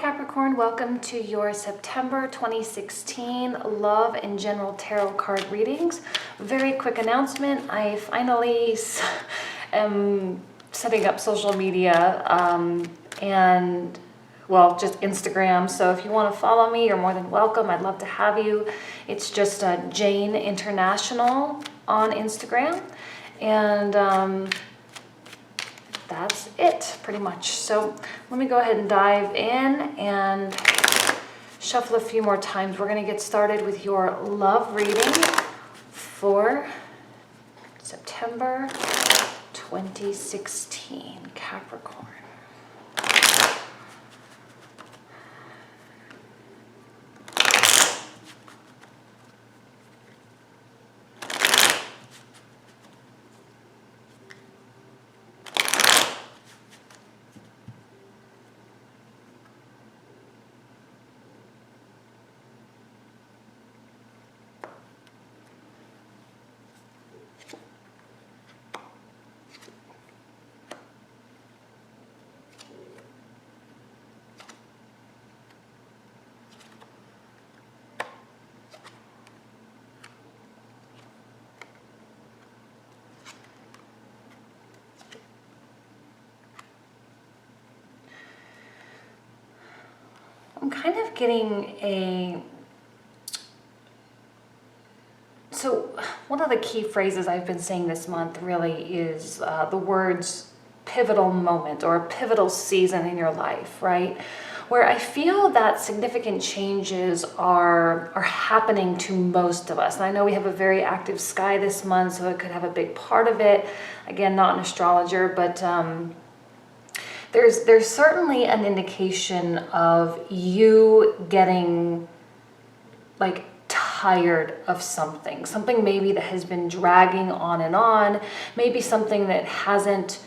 Capricorn, welcome to your September 2016 Love and General Tarot card readings. Very quick announcement. I finally am setting up social media and just Instagram. So if you want to follow me, you're more than welcome. I'd love to have you. It's just Jane International on Instagram. And that's it pretty much. So let me go ahead and dive in and shuffle a few more times. We're going to get started with your love reading for September 2016, Capricorn. I'm kind of getting so one of the key phrases I've been saying this month really is the words pivotal moment or a pivotal season in your life, right? Where I feel that significant changes are happening to most of us. And I know we have a very active sky this month, so it could have a big part of it. Again, not an astrologer, but there's certainly an indication of you getting like tired of something maybe that has been dragging on, maybe something that hasn't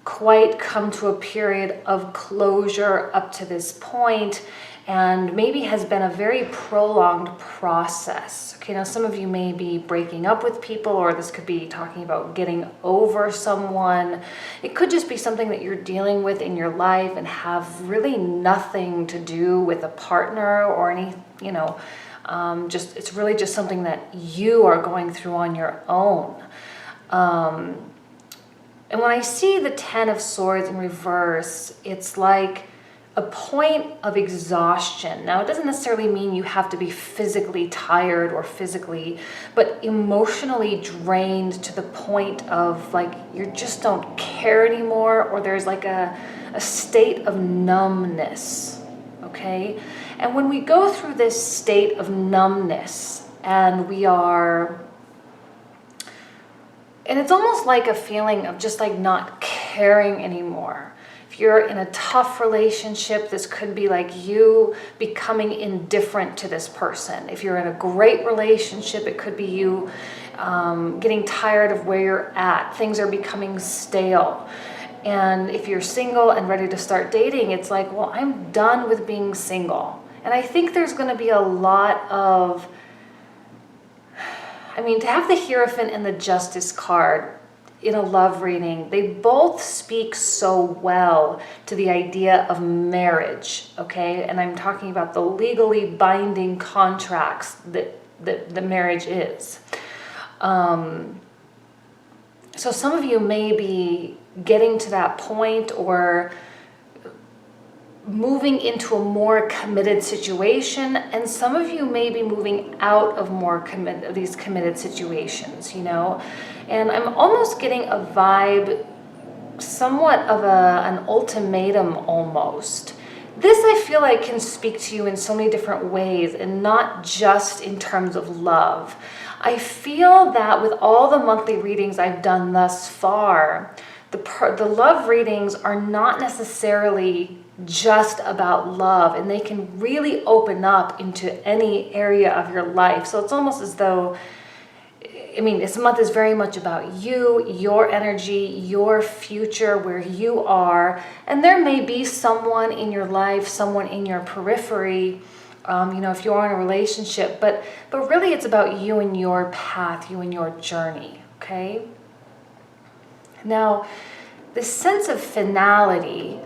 quite come to a period of closure up to this point, and maybe has been a very prolonged process. Okay, now some of you may be breaking up with people, or this could be talking about getting over someone. It could just be something that you're dealing with in your life and have really nothing to do with a partner or any, it's really just something that you are going through on your own. And when I see the Ten of Swords in reverse, it's like a point of exhaustion. Now, it doesn't necessarily mean you have to be physically tired or but emotionally drained to the point of like you just don't care anymore, or there's like a state of numbness, okay? And when we go through this state of numbness and it's almost like a feeling of just like not caring anymore. If you're in a tough relationship, this could be like you becoming indifferent to this person. If you're in a great relationship, it could be you getting tired of where you're at. Things are becoming stale. And if you're single and ready to start dating, it's like, well, I'm done with being single. And I think there's going to be a lot of, to have the Hierophant and the Justice card in a love reading, they both speak so well to the idea of marriage, okay? And I'm talking about the legally binding contracts that the marriage is. So some of you may be getting to that point or moving into a more committed situation, and some of you may be moving out of these committed situations, and I'm almost getting a vibe, somewhat of an ultimatum almost. This I feel like can speak to you in so many different ways, and not just in terms of love. I feel that with all the monthly readings I've done thus far, the love readings are not necessarily just about love, and they can really open up into any area of your life. So it's almost as though, this month is very much about you, your energy, your future, where you are, and there may be someone in your life, someone in your periphery, if you are in a relationship, but really it's about you and your path, you and your journey, okay? Now, this sense of finality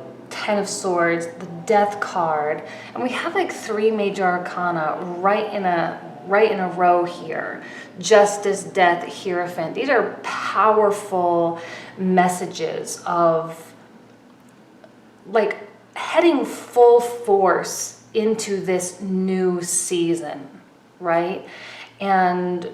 Ten of Swords, the Death card, and we have like 3 major arcana right in a row here. Justice, Death, Hierophant. These are powerful messages of like heading full force into this new season, right? And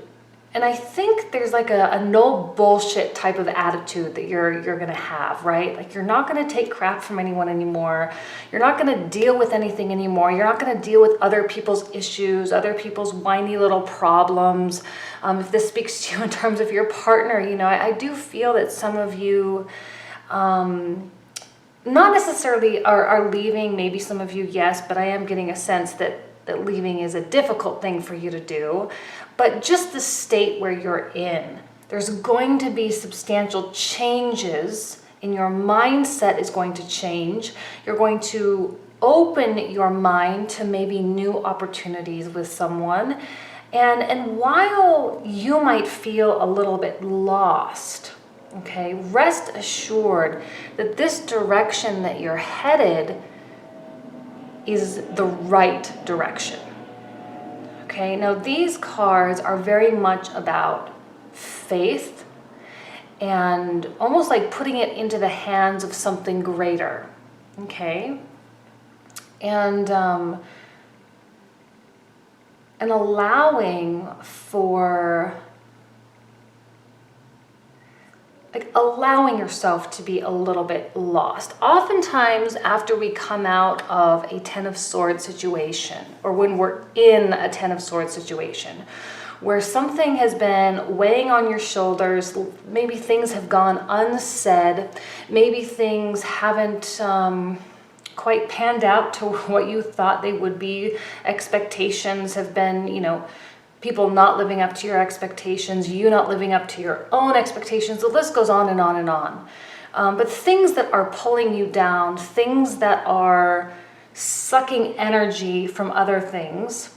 I think there's like a no bullshit type of attitude that you're gonna have, right? Like you're not gonna take crap from anyone anymore. You're not gonna deal with anything anymore. You're not gonna deal with other people's issues, other people's whiny little problems. If this speaks to you in terms of your partner, you know, I do feel that some of you, not necessarily are leaving, maybe some of you, yes, but I am getting a sense that leaving is a difficult thing for you to do. But just the state where you're in, there's going to be substantial changes in your mindset is going to change. You're going to open your mind to maybe new opportunities with someone. And while you might feel a little bit lost, okay, rest assured that this direction that you're headed is the right direction. Okay, now these cards are very much about faith and almost like putting it into the hands of something greater. Okay, and allowing for allowing yourself to be a little bit lost. Oftentimes after we come out of a Ten of Swords situation, or when we're in a Ten of Swords situation, where something has been weighing on your shoulders, maybe things have gone unsaid, maybe things haven't quite panned out to what you thought they would be, expectations have been, you know, people not living up to your expectations, you not living up to your own expectations. The list goes on and on and on. But things that are pulling you down, things that are sucking energy from other things,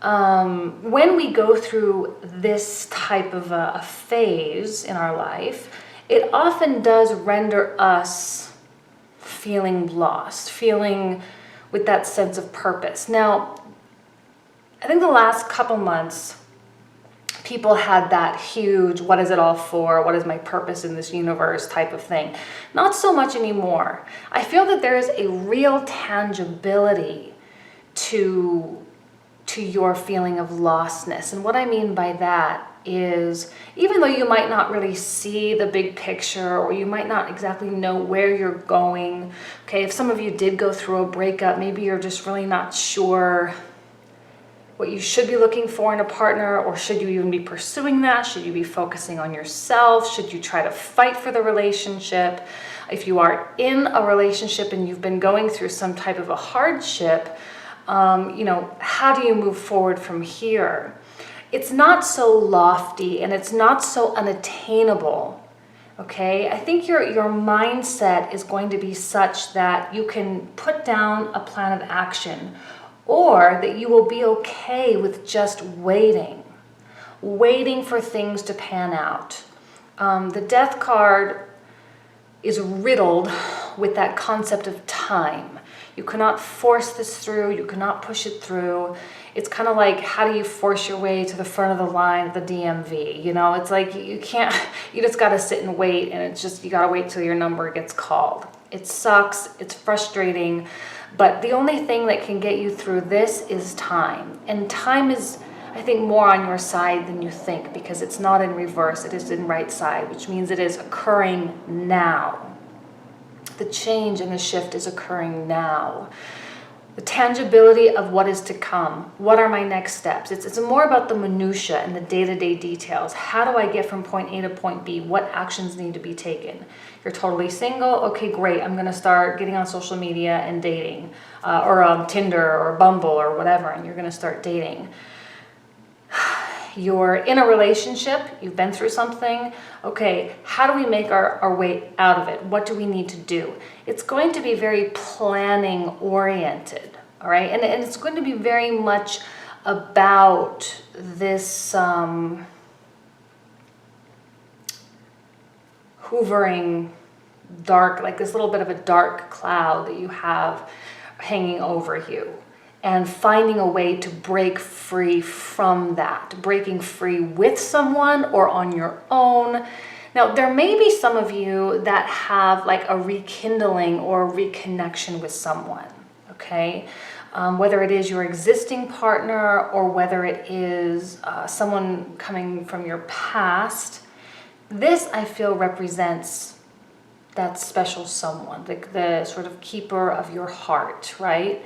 when we go through this type of a phase in our life, it often does render us feeling lost, feeling with that sense of purpose. Now, I think the last couple months, people had that huge, what is it all for? What is my purpose in this universe type of thing. Not so much anymore. I feel that there is a real tangibility to your feeling of lostness. And what I mean by that is, even though you might not really see the big picture, or you might not exactly know where you're going, okay, if some of you did go through a breakup, maybe you're just really not sure what you should be looking for in a partner, or should you even be pursuing that? Should you be focusing on yourself? Should you try to fight for the relationship? If you are in a relationship and you've been going through some type of a hardship, you know, how do you move forward from here? It's not so lofty and it's not so unattainable. Okay, I think your mindset is going to be such that you can put down a plan of action, or that you will be okay with just waiting for things to pan out. The Death card is riddled with that concept of time. You cannot force this through, you cannot push it through. It's kind of like, how do you force your way to the front of the line at the DMV? You know, it's like you can't, you just got to sit and wait, and it's just, you got to wait till your number gets called. It sucks, it's frustrating, but the only thing that can get you through this is time. And time is, I think, more on your side than you think, because it's not in reverse, it is in right side, which means it is occurring now. The change and the shift is occurring now. The tangibility of what is to come. What are my next steps? It's more about the minutia and the day-to-day details. How do I get from point A to point B? What actions need to be taken? You're totally single? Okay, great. I'm going to start getting on social media and dating, or on Tinder or Bumble or whatever, and you're going to start dating. You're in a relationship, you've been through something. Okay, how do we make our way out of it? What do we need to do? It's going to be very planning oriented, all right? And it's going to be very much about this hoovering dark, like this little bit of a dark cloud that you have hanging over you, and finding a way to break free from that, breaking free with someone or on your own. Now, there may be some of you that have like a rekindling or reconnection with someone, okay? Whether it is your existing partner or whether it is someone coming from your past, this I feel represents that special someone, like the sort of keeper of your heart, right?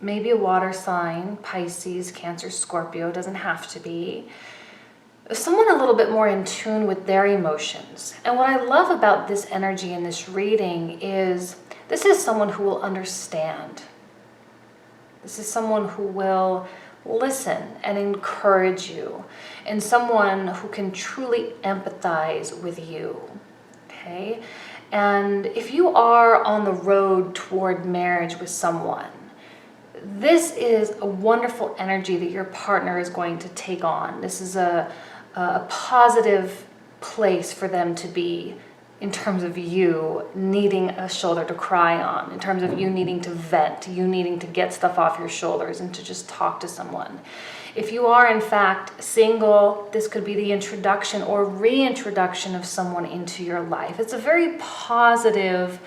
Maybe a water sign, Pisces, Cancer, Scorpio, doesn't have to be. Someone a little bit more in tune with their emotions. And what I love about this energy in this reading is this is someone who will understand. This is someone who will listen and encourage you, and someone who can truly empathize with you, okay? And if you are on the road toward marriage with someone, this is a wonderful energy that your partner is going to take on. This is a positive place for them to be in terms of you needing a shoulder to cry on, in terms of you needing to vent, you needing to get stuff off your shoulders and to just talk to someone. If you are in fact single, this could be the introduction or reintroduction of someone into your life. It's a very positive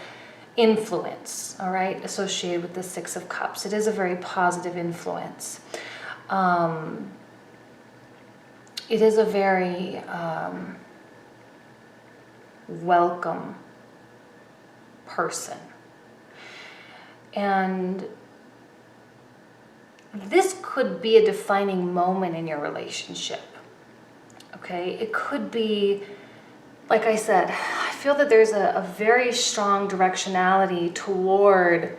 influence, all right, associated with the Six of Cups. It is a very positive influence. It is a very welcome person. And this could be a defining moment in your relationship, okay? It could be, like I said, I feel that there's a very strong directionality toward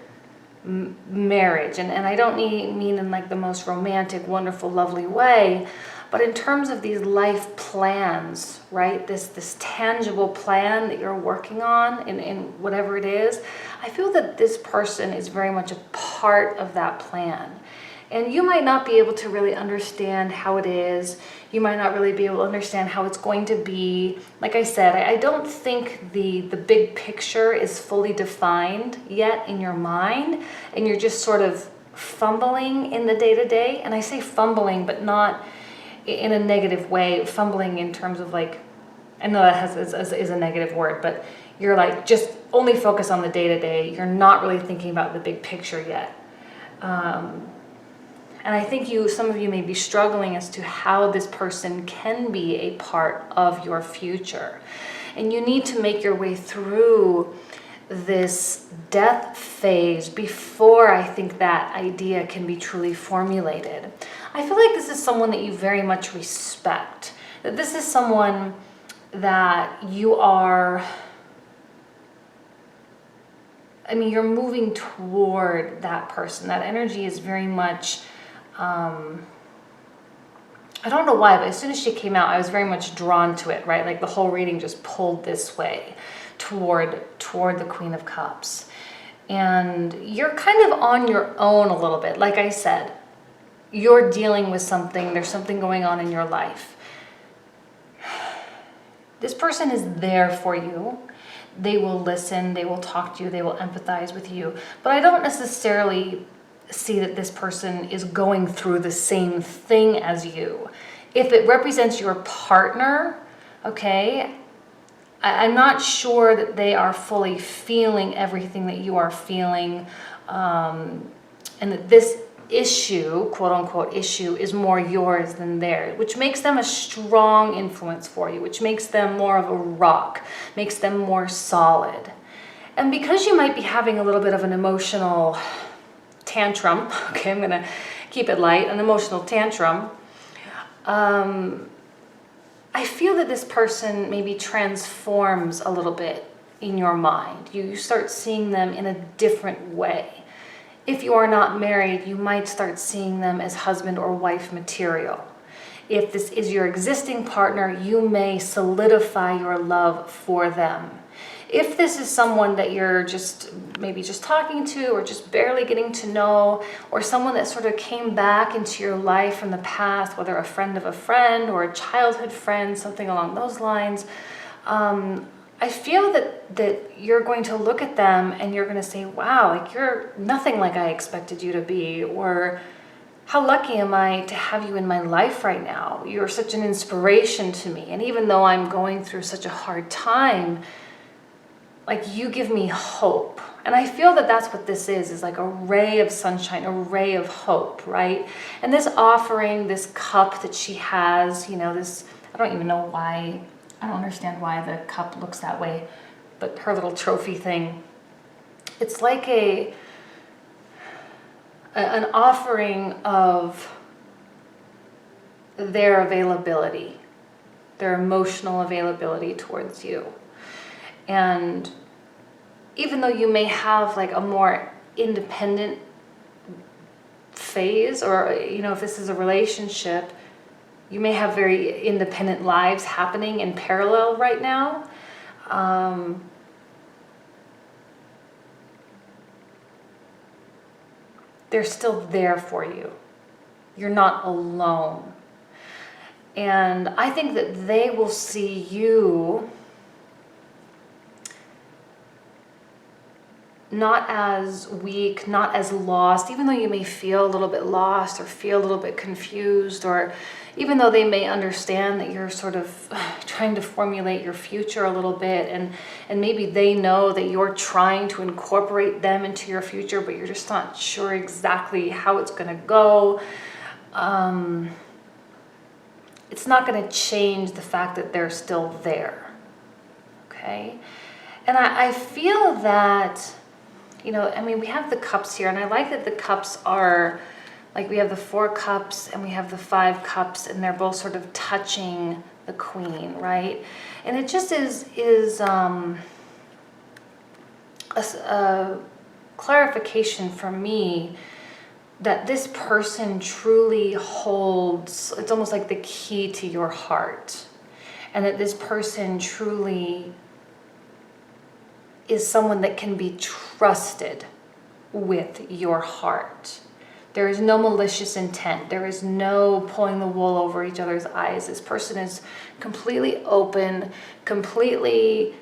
marriage. And I don't mean in like the most romantic, wonderful, lovely way, but in terms of these life plans, right? This tangible plan that you're working on in whatever it is, I feel that this person is very much a part of that plan. And you might not be able to really understand how it is. You might not really be able to understand how it's going to be. Like I said, I don't think the big picture is fully defined yet in your mind, and you're just sort of fumbling in the day-to-day. And I say fumbling, but not in a negative way, fumbling in terms of like, I know that is a negative word, but you're like just only focus on the day-to-day. You're not really thinking about the big picture yet. And I think some of you may be struggling as to how this person can be a part of your future. And you need to make your way through this death phase before I think that idea can be truly formulated. I feel like this is someone that you very much respect. That this is someone that you are, I mean, you're moving toward that person. That energy is very much, I don't know why, but as soon as she came out, I was very much drawn to it, right? Like the whole reading just pulled this way toward the Queen of Cups. And you're kind of on your own a little bit. Like I said, you're dealing with something, there's something going on in your life. This person is there for you. They will listen, they will talk to you, they will empathize with you. But I don't necessarily see that this person is going through the same thing as you. If it represents your partner, okay, I'm not sure that they are fully feeling everything that you are feeling, and that this issue, quote unquote issue, is more yours than theirs, which makes them a strong influence for you, which makes them more of a rock, makes them more solid. And because you might be having a little bit of an emotional tantrum, okay, I'm gonna keep it light, an emotional tantrum, I feel that this person maybe transforms a little bit in your mind. You start seeing them in a different way. If you are not married, you might start seeing them as husband or wife material. If this is your existing partner, you may solidify your love for them. If this is someone that you're just maybe just talking to or just barely getting to know, or someone that sort of came back into your life from the past, whether a friend of a friend or a childhood friend, something along those lines, I feel that you're going to look at them and you're going to say, wow, like you're nothing like I expected you to be, or how lucky am I to have you in my life right now? You're such an inspiration to me. And even though I'm going through such a hard time, like you give me hope. And I feel that that's what this is like a ray of sunshine, a ray of hope, right? And this offering, this cup that she has, this, I don't even know why, I don't understand why the cup looks that way, but her little trophy thing, it's like an offering of their availability, their emotional availability towards you. And even though you may have like a more independent phase, or, if this is a relationship, you may have very independent lives happening in parallel right now. They're still there for you. You're not alone. And I think that they will see you not as weak, not as lost, even though you may feel a little bit lost or feel a little bit confused, or even though they may understand that you're sort of trying to formulate your future a little bit, and maybe they know that you're trying to incorporate them into your future, but you're just not sure exactly how it's going to go. It's not going to change the fact that they're still there. Okay? And I feel that, we have the cups here, and I like that the cups are, like we have the 4 cups and we have the 5 cups, and they're both sort of touching the queen, right? And it just is a clarification for me that this person truly holds, it's almost like the key to your heart, and that this person truly is someone that can be trusted with your heart. There is no malicious intent. There is no pulling the wool over each other's eyes. This person is completely open, completely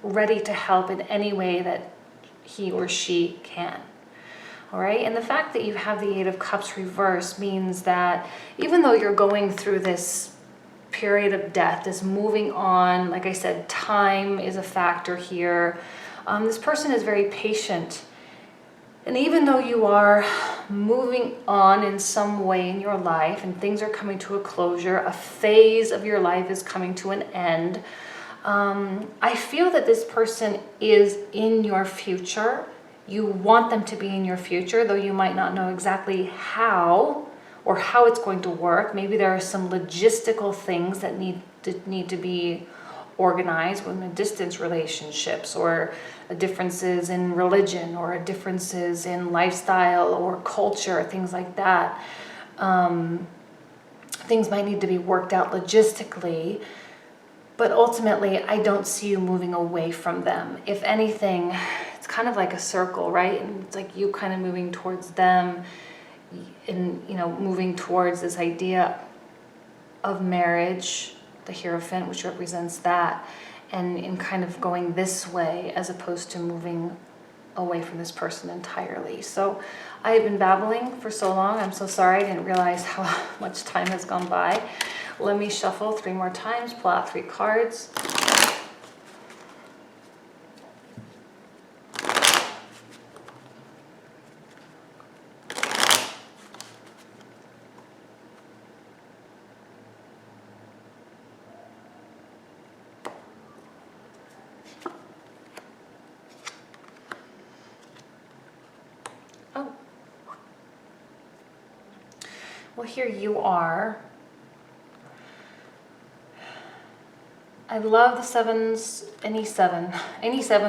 ready to help in any way that he or she can. All right? And the fact that you have the 8 of Cups reversed means that even though you're going through this period of death, this moving on, like I said, time is a factor here. This person is very patient. And even though you are moving on in some way in your life and things are coming to a closure, a phase of your life is coming to an end, I feel that this person is in your future. You want them to be in your future, though you might not know exactly how or how it's going to work. Maybe there are some logistical things that need to be organized when distance relationships, or differences in religion, or differences in lifestyle or culture, things like that. Things might need to be worked out logistically, but ultimately I don't see you moving away from them. If anything, it's kind of like a circle, right? And it's like you kind of moving towards them, and moving towards this idea of marriage, the Hierophant, which represents that, and in kind of going this way as opposed to moving away from this person entirely. So I have been babbling for so long. I'm so sorry. I didn't realize how much time has gone by. Let me shuffle 3 more times, pull out 3 cards. Well, here you are. I love the 7s, any 7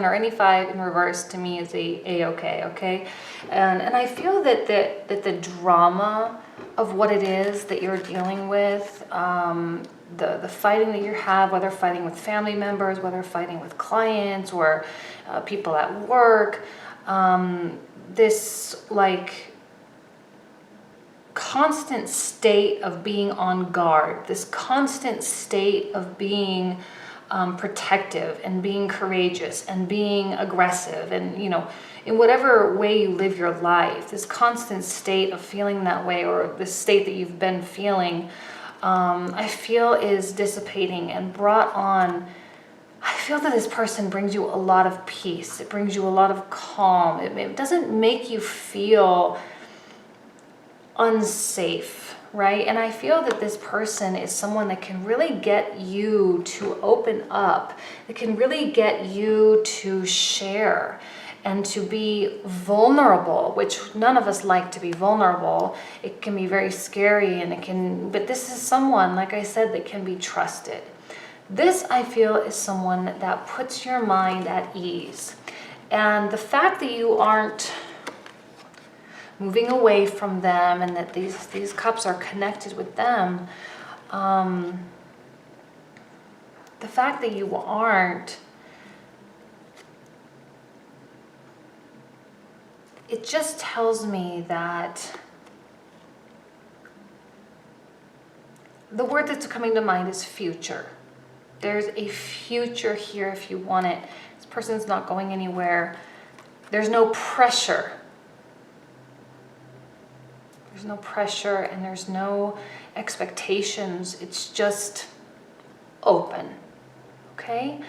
or any 5 in reverse to me is a-okay, okay? And I feel that the drama of what it is that you're dealing with the fighting that you have, whether fighting with family members, whether fighting with clients or people at work, this like constant state of being on guard, this constant state of being protective and being courageous and being aggressive, and in whatever way you live your life, this constant state of feeling that way, or the state that you've been feeling, I feel is dissipating and brought on. I feel that this person brings you a lot of peace. It brings you a lot of calm. It doesn't make you feel unsafe, right? And I feel that this person is someone that can really get you to open up. It can really get you to share and to be vulnerable, which none of us like to be vulnerable. It can be very scary, but this is someone, like I said, that can be trusted. This, I feel, is someone that puts your mind at ease. And the fact that you aren't moving away from them and that these cups are connected with them, the fact that you aren't, it just tells me that the word that's coming to mind is future. There's a future here if you want it. This person's not going anywhere. There's no pressure. There's no pressure and there's no expectations. It's just open, okay?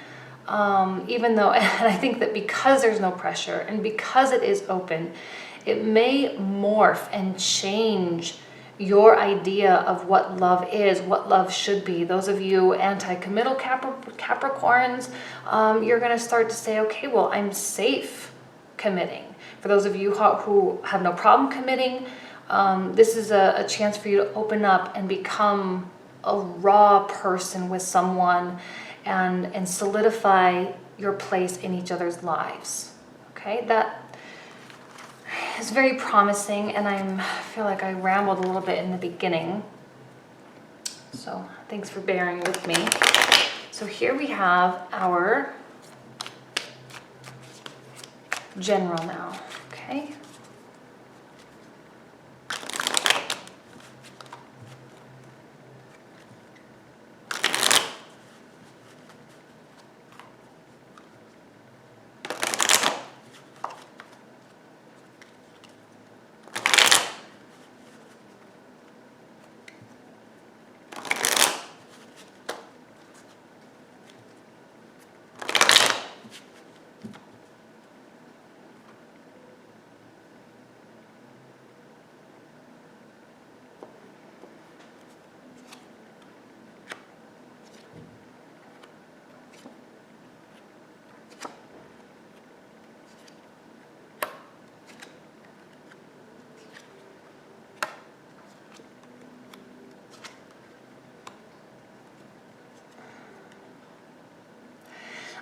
Even though, and I think that because there's no pressure and because it is open, it may morph and change your idea of what love is, what love should be. Those of you anti-committal Capricorns, you're going to start to say, okay, well, I'm safe committing. For those of you who have no problem committing, this is a chance for you to open up and become a raw person with someone and solidify your place in each other's lives. Okay, that is very promising, and I feel like I rambled a little bit in the beginning. So thanks for bearing with me. So here we have our general now, okay?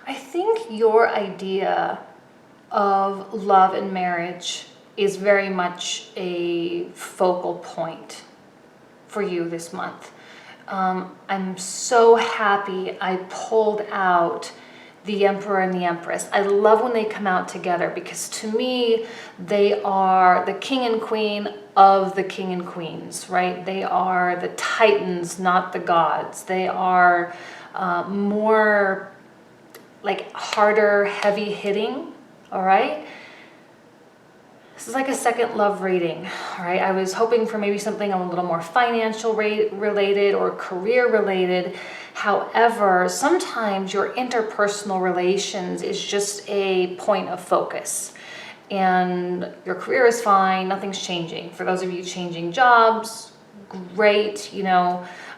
I think your idea of love and marriage is very much a focal point for you this month. I'm so happy I pulled out the Emperor and the Empress. I love when they come out together because to me, they are the king and queen of the king and queens, right? They are the titans, not the gods. They are more like harder, heavy hitting, all right? This is like a second love reading, all right? I was hoping for maybe something a little more financial related or career related. However, sometimes your interpersonal relations is just a point of focus. And your career is fine, nothing's changing. For those of you changing jobs, great,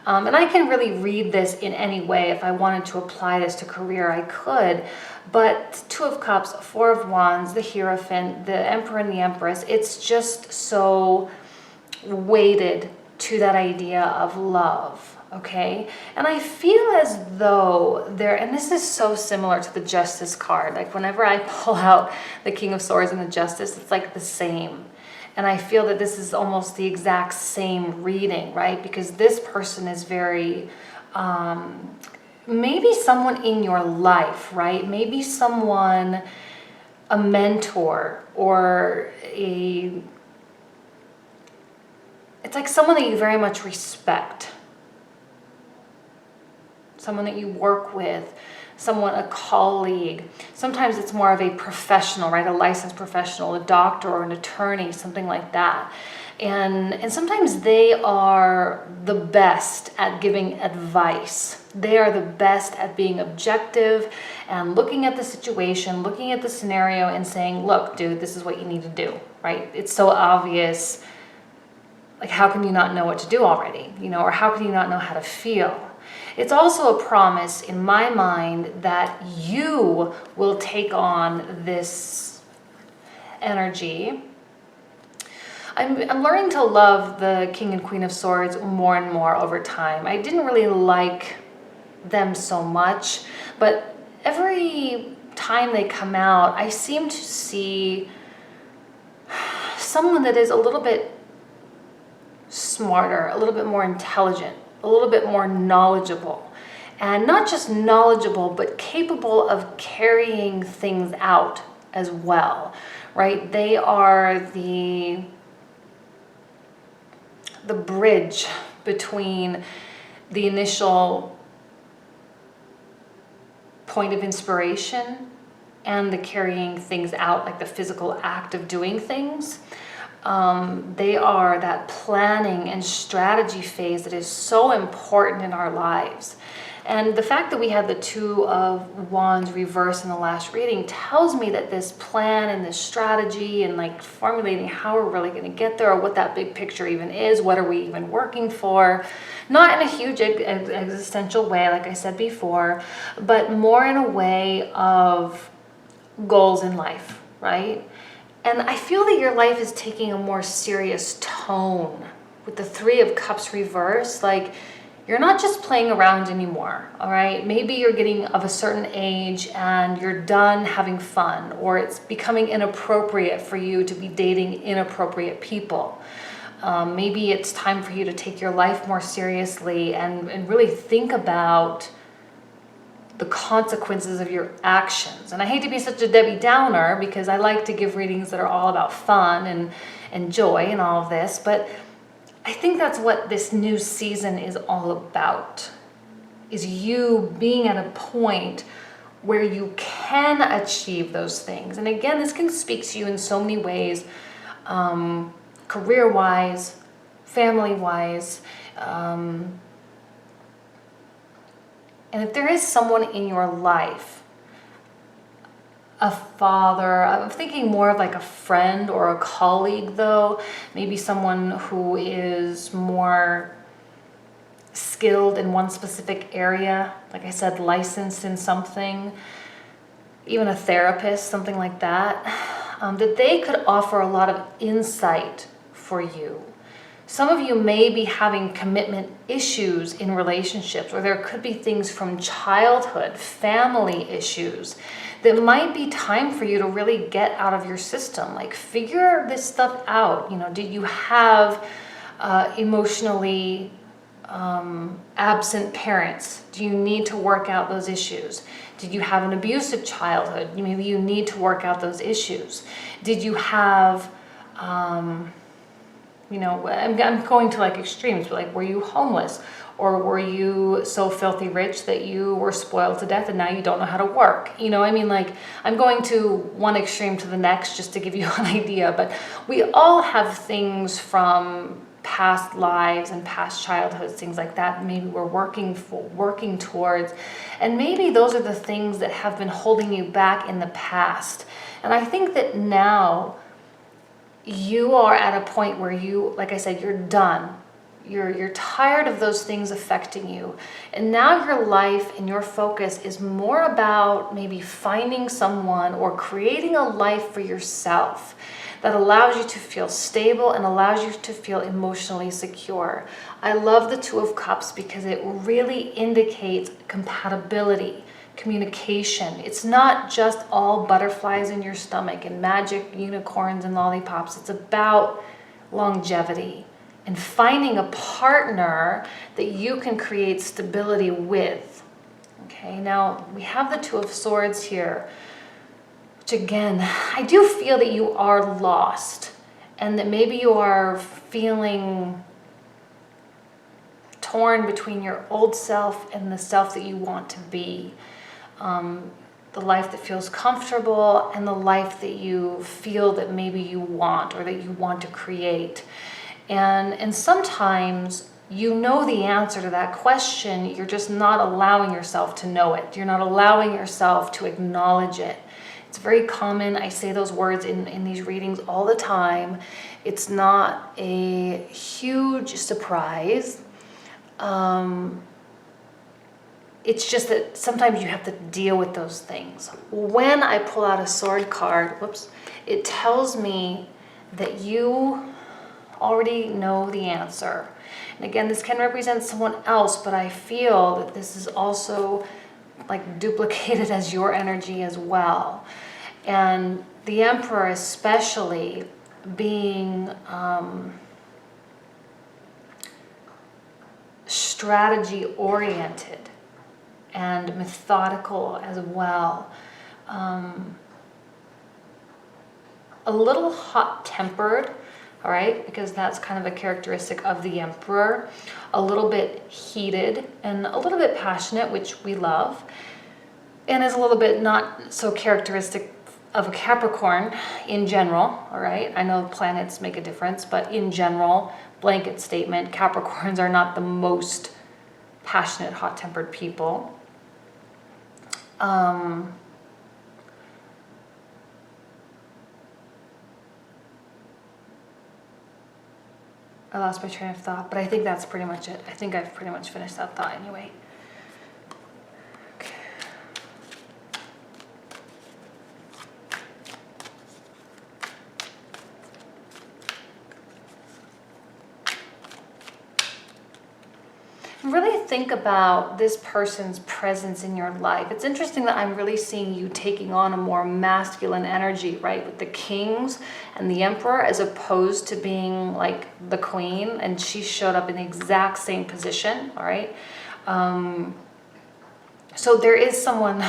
and I can really read this in any way. If I wanted to apply this to career, I could. But Two of Cups, Four of Wands, the Hierophant, the Emperor and the Empress, it's just so weighted to that idea of love, okay? And I feel as though and this is so similar to the Justice card. Like whenever I pull out the King of Swords and the Justice, it's like the same. And I feel that this is almost the exact same reading, right? Because this person is very maybe someone in your life, right? Maybe someone, a mentor, or it's like someone that you very much respect, someone that you work with, someone, a colleague. Sometimes it's more of a professional, right? A licensed professional, a doctor or an attorney, something like that. And sometimes they are the best at giving advice. They are the best at being objective and looking at the situation, looking at the scenario and saying, look, dude, this is what you need to do, right? It's so obvious. Like, how can you not know what to do already? Or how can you not know how to feel? It's also a promise in my mind that you will take on this energy. I'm learning to love the King and Queen of Swords more and more over time. I didn't really like them so much, but every time they come out, I seem to see someone that is a little bit smarter, a little bit more intelligent, a little bit more knowledgeable. And not just knowledgeable, but capable of carrying things out as well, right? They are the bridge between the initial point of inspiration and the carrying things out, like the physical act of doing things. They are that planning and strategy phase that is so important in our lives. And the fact that we had the Two of Wands reversed in the last reading tells me that this plan and this strategy and like formulating how we're really going to get there, or what that big picture even is, what are we even working for, not in a huge existential way, like I said before, but more in a way of goals in life, right? And I feel that your life is taking a more serious tone with the Three of Cups reversed. Like, you're not just playing around anymore, all right? Maybe you're getting of a certain age and you're done having fun, or it's becoming inappropriate for you to be dating inappropriate people. Maybe it's time for you to take your life more seriously and really think about the consequences of your actions. And I hate to be such a Debbie Downer, because I like to give readings that are all about fun and joy and all of this, but I think that's what this new season is all about, is you being at a point where you can achieve those things. And again, this can speak to you in so many ways, career-wise, family-wise. And if there is someone in your life, a father, I'm thinking more of like a friend or a colleague though, maybe someone who is more skilled in one specific area, like I said, licensed in something, even a therapist, something like that, that they could offer a lot of insight for you. Some of you may be having commitment issues in relationships, or there could be things from childhood, family issues, that might be time for you to really get out of your system. Like, figure this stuff out. Did you have emotionally absent parents? Do you need to work out those issues? Did you have an abusive childhood? Maybe you need to work out those issues. Did you have, I'm going to like extremes, but like, were you homeless? Or were you so filthy rich that you were spoiled to death and now you don't know how to work? Like, I'm going to one extreme to the next just to give you an idea, but we all have things from past lives and past childhoods, things like that. Maybe we're working towards, and maybe those are the things that have been holding you back in the past. And I think that now you are at a point where you, like I said, you're done. You're tired of those things affecting you. And now your life and your focus is more about maybe finding someone or creating a life for yourself that allows you to feel stable and allows you to feel emotionally secure. I love the Two of Cups because it really indicates compatibility, communication. It's not just all butterflies in your stomach and magic unicorns and lollipops. It's about longevity. and finding a partner that you can create stability with. Okay, now we have the Two of Swords here, which again, I do feel that you are lost and that maybe you are feeling torn between your old self and the self that you want to be. The life that feels comfortable and the life that you feel that maybe you want or that you want to create. And sometimes you know the answer to that question, you're just not allowing yourself to know it. You're not allowing yourself to acknowledge it. It's very common. I say those words in these readings all the time. It's not a huge surprise. It's just that sometimes you have to deal with those things. When I pull out a sword card, it tells me that you already know the answer. And again, this can represent someone else, but I feel that this is also like duplicated as your energy as well. And the Emperor especially being strategy oriented and methodical as well. A little hot-tempered, all right, because that's kind of a characteristic of the Emperor. A little bit heated and a little bit passionate, which we love, and is a little bit not so characteristic of a Capricorn in general, all right? I know planets make a difference, but in general, blanket statement, Capricorns are not the most passionate, hot-tempered people. I lost my train of thought, but I think that's pretty much it. I think I've pretty much finished that thought anyway. Okay. Really think about this person's presence in your life. It's interesting that I'm really seeing you taking on a more masculine energy, right? With the kings and the Emperor, as opposed to being like the Queen, and she showed up in the exact same position, all right? So there is someone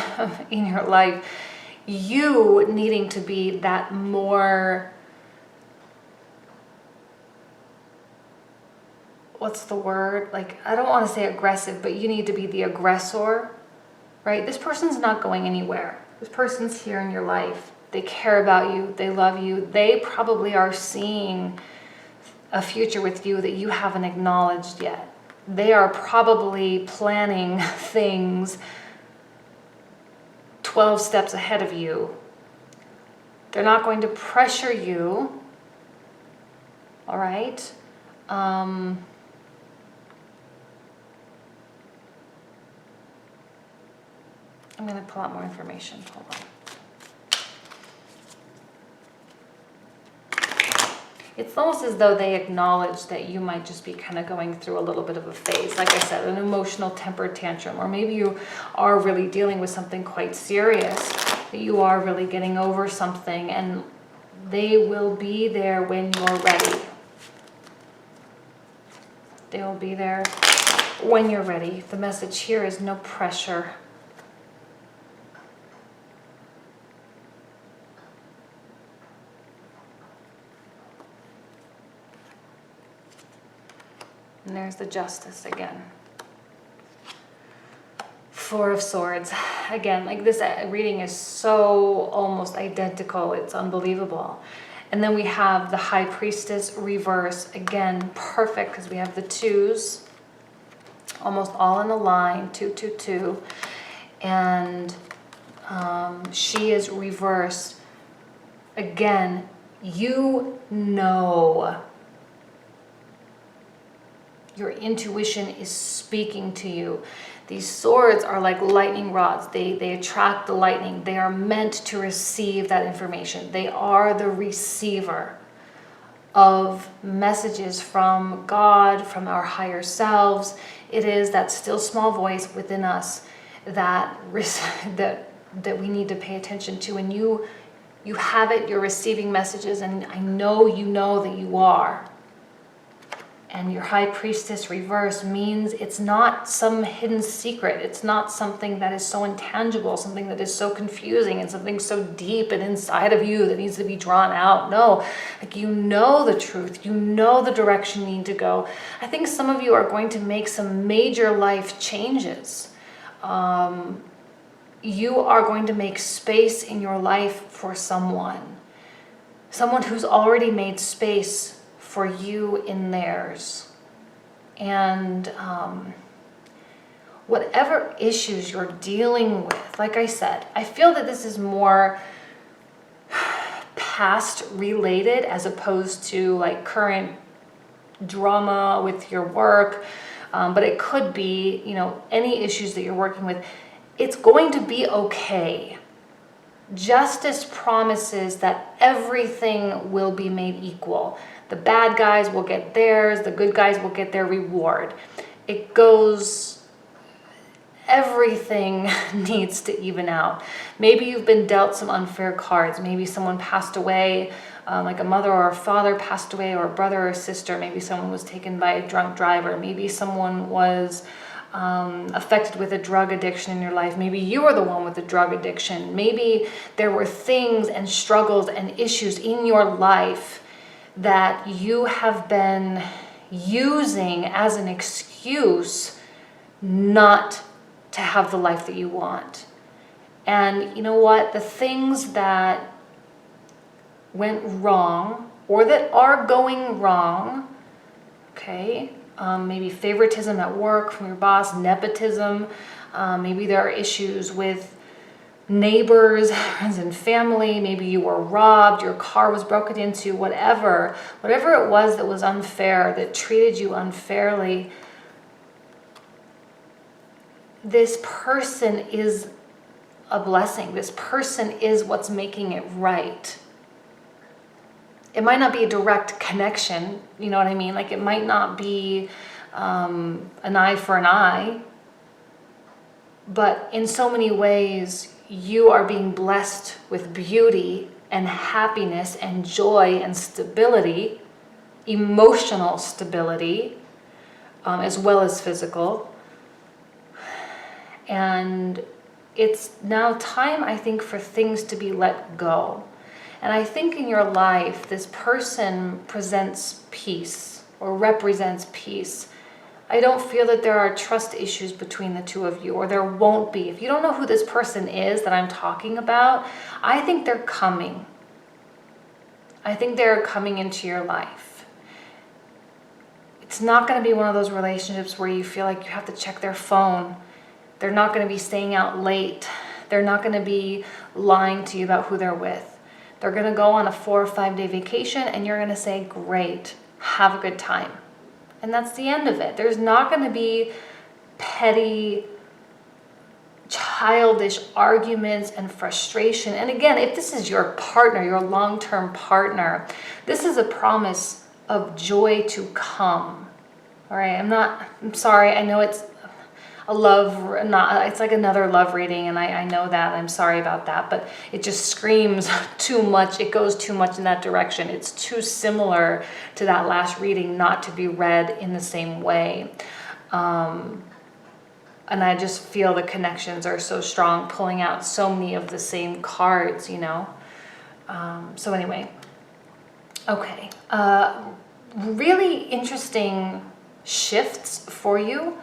in your life, you needing to be that more, what's the word? Like, I don't want to say aggressive, but you need to be the aggressor, right? This person's not going anywhere. This person's here in your life. They care about you. They love you. They probably are seeing a future with you that you haven't acknowledged yet. They are probably planning things 12 steps ahead of you. They're not going to pressure you, all right? I'm going to pull out more information. Hold on. It's almost as though they acknowledge that you might just be kind of going through a little bit of a phase. Like I said, an emotional temper tantrum. Or maybe you are really dealing with something quite serious. That you are really getting over something. And they will be there when you're ready. They will be there when you're ready. The message here is no pressure. And there's the Justice again. Four of Swords. Again, like this reading is so almost identical. It's unbelievable. And then we have the High Priestess reverse. Again, perfect because we have the twos. Almost all in a line. 2, 2, 2. And she is reversed. Again, you know. Your intuition is speaking to you. These swords are like lightning rods. They attract the lightning. They are meant to receive that information. They are the receiver of messages from God, from our higher selves. It is that still small voice within us that we need to pay attention to. And you have it, you're receiving messages, and I know you know that you are. and your High Priestess reverse means it's not some hidden secret. It's not something that is so intangible, something that is so confusing, and something so deep and inside of you that needs to be drawn out. No, like, you know the truth. You know the direction you need to go. I think some of you are going to make some major life changes. You are going to make space in your life for someone who's already made space for you in theirs. And whatever issues you're dealing with, like I said, I feel that this is more past related as opposed to like current drama with your work. But it could be, you know, any issues that you're working with. It's going to be okay. Justice promises that everything will be made equal. The bad guys will get theirs, the good guys will get their reward. It goes, everything needs to even out. Maybe you've been dealt some unfair cards. Maybe someone passed away, like a mother or a father passed away, or a brother or a sister. Maybe someone was taken by a drunk driver. Maybe someone was affected with a drug addiction in your life. Maybe you were the one with the drug addiction. Maybe there were things and struggles and issues in your life that you have been using as an excuse not to have the life that you want. And you know what? The things that went wrong or that are going wrong, okay, maybe favoritism at work from your boss, nepotism, maybe there are issues with neighbors, friends and family, maybe you were robbed, your car was broken into, whatever it was that was unfair, that treated you unfairly. This person is a blessing. This person is what's making it right. It might not be a direct connection, you know what I mean? Like, it might not be an eye for an eye, but in so many ways, you are being blessed with beauty and happiness and joy and stability, emotional stability, as well as physical. And it's now time, I think, for things to be let go. And I think in your life, this person presents peace or represents peace. I don't feel that there are trust issues between the two of you, or there won't be. If you don't know who this person is that I'm talking about, I think they're coming. I think they're coming into your life. It's not going to be one of those relationships where you feel like you have to check their phone. They're not going to be staying out late. They're not going to be lying to you about who they're with. They're going to go on a 4 or 5 day vacation and you're going to say, great, have a good time. And that's the end of it. There's not going to be petty, childish arguments and frustration. And again, if this is your partner, your long-term partner, this is a promise of joy to come. All right, I'm sorry. I know it's it's like another love reading, and I know that. I'm sorry about that, but it just screams too much. It goes too much in that direction. It's too similar to that last reading not to be read in the same way. And I just feel the connections are so strong, pulling out so many of the same cards, you know. So anyway, okay. Really interesting shifts for you.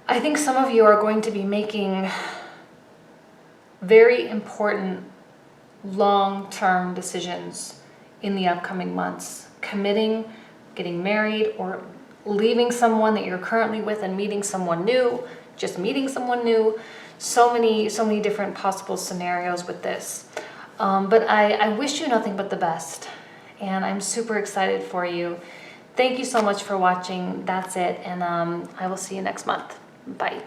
I think some of you are going to be making very important long-term decisions in the upcoming months. Committing, getting married, or leaving someone that you're currently with and meeting someone new, just meeting someone new. So many different possible scenarios with this. But I wish you nothing but the best. And I'm super excited for you. Thank you so much for watching. That's it. And I will see you next month. Bye.